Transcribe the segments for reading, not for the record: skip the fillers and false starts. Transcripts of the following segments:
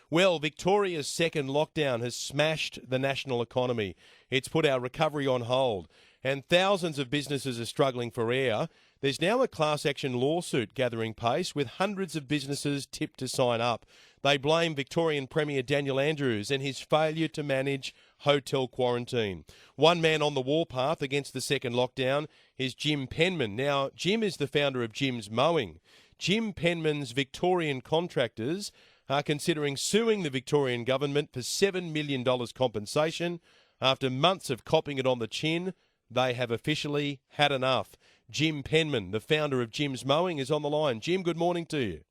Well, Victoria's second lockdown has smashed the national economy. It's put our recovery on hold, and thousands of businesses are struggling for air. There's now a class action lawsuit gathering pace with hundreds of businesses tipped to sign up. They blame Victorian Premier Daniel Andrews and his failure to manage hotel quarantine. One man on the warpath against the second lockdown is Jim Penman. Now, Jim is the founder of Jim's Mowing. Jim Penman's Victorian contractors are considering suing the Victorian government for $7 million compensation. After months of copping it on the chin, they have officially had enough. Jim Penman, the founder of Jim's Mowing, is on the line. Jim, good morning to you.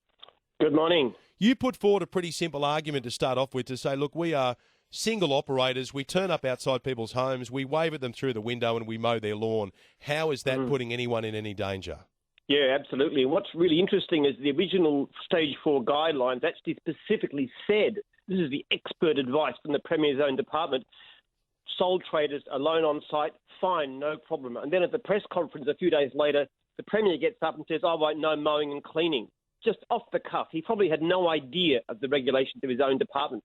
Good morning. You put forward a pretty simple argument to start off with to say, look, we are single operators. We turn up outside people's homes, we wave at them through the window and we mow their lawn. How is that putting anyone in any danger? Yeah, absolutely. And what's really interesting is the original Stage 4 guidelines actually specifically said, this is the expert advice from the Premier's own department, sole traders alone on site, fine, no problem. And then at the press conference a few days later, the Premier gets up and says, oh, right, no mowing and cleaning. Just off the cuff. He probably had no idea of the regulations of his own department.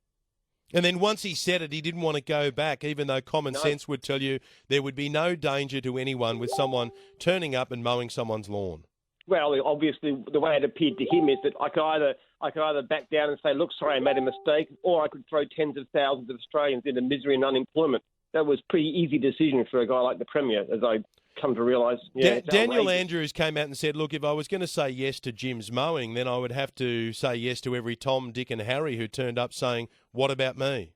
And then once he said it, he didn't want to go back, even though common sense would tell you there would be no danger to anyone with someone turning up and mowing someone's lawn. Well, obviously, the way it appeared to him is that I could either back down and say, look, sorry, I made a mistake, or I could throw tens of thousands of Australians into misery and unemployment. That was a pretty easy decision for a guy like the Premier, as I come to realise. Yeah, Daniel Andrews came out and said, look, if I was going to say yes to Jim's Mowing, then I would have to say yes to every Tom, Dick and Harry who turned up saying, what about me?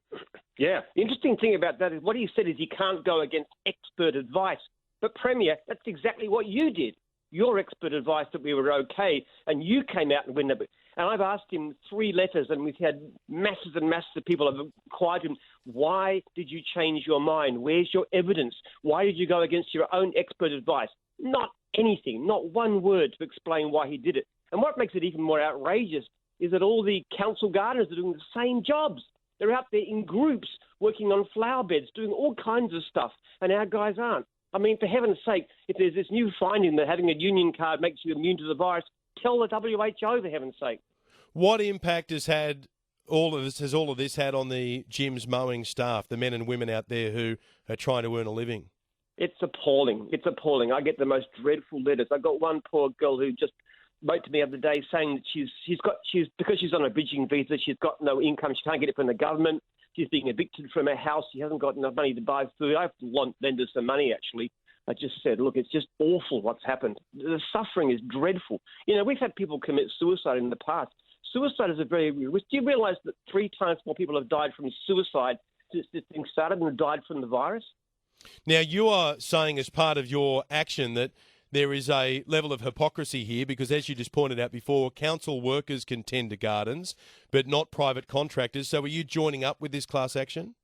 Yeah. The interesting thing about that is what he said is you can't go against expert advice. But Premier, that's exactly what you did. Your expert advice that we were okay, and you came out and went. And I've asked him 3 letters, and we've had masses and masses of people have inquired him, why did you change your mind? Where's your evidence? Why did you go against your own expert advice? Not anything, not one word to explain why he did it. And what makes it even more outrageous is that all the council gardeners are doing the same jobs. They're out there in groups working on flower beds, doing all kinds of stuff, and our guys aren't. I mean, for heaven's sake, if there's this new finding that having a union card makes you immune to the virus, tell the WHO, for heaven's sake. What impact has all of this had on the Jim's Mowing staff, the men and women out there who are trying to earn a living? It's appalling. It's appalling. I get the most dreadful letters. I got one poor girl who just wrote to me the other day saying that she's because she's on a bridging visa, she's got no income. She can't get it from the government. She's being evicted from her house. She hasn't got enough money to buy food. I have to lend her some money, actually. I just said, look, it's just awful what's happened. The suffering is dreadful. You know, we've had people commit suicide in the past. Suicide is a very real risk. Do you realise that 3 times more people have died from suicide since this thing started than have died from the virus? Now, you are saying as part of your action that there is a level of hypocrisy here because, as you just pointed out before, council workers can tend to gardens, but not private contractors. So are you joining up with this class action?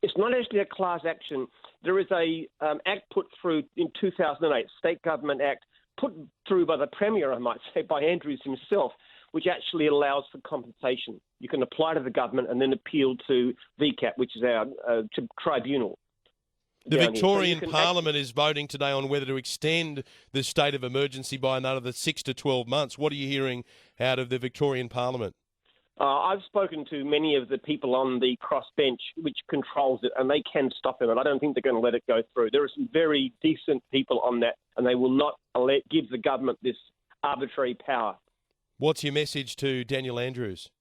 It's not actually a class action. There is a act put through in 2008, State Government Act, put through by the Premier, I might say, by Andrews himself, which actually allows for compensation. You can apply to the government and then appeal to VCAT, which is our tribunal. The Victorian Parliament is voting today on whether to extend the state of emergency by another 6 to 12 months. What are you hearing out of the Victorian Parliament? I've spoken to many of the people on the crossbench which controls it, and they can stop him, and I don't think they're going to let it go through. There are some very decent people on that, and they will not give the government this arbitrary power. What's your message to Daniel Andrews?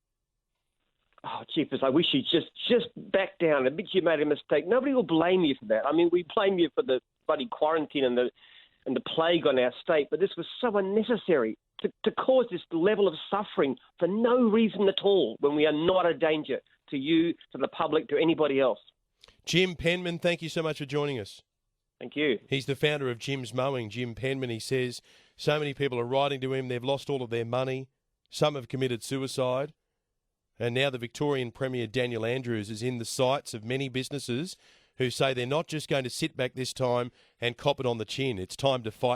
Oh, Jeepers, I wish you'd just back down. Admit you made a mistake. Nobody will blame you for that. I mean, we blame you for the bloody quarantine and the plague on our state, but this was so unnecessary to cause this level of suffering for no reason at all when we are not a danger to you, to the public, to anybody else. Jim Penman, thank you so much for joining us. Thank you. He's the founder of Jim's Mowing, Jim Penman. He says so many people are writing to him. They've lost all of their money. Some have committed suicide. And now the Victorian Premier Daniel Andrews is in the sights of many businesses who say they're not just going to sit back this time and cop it on the chin. It's time to fight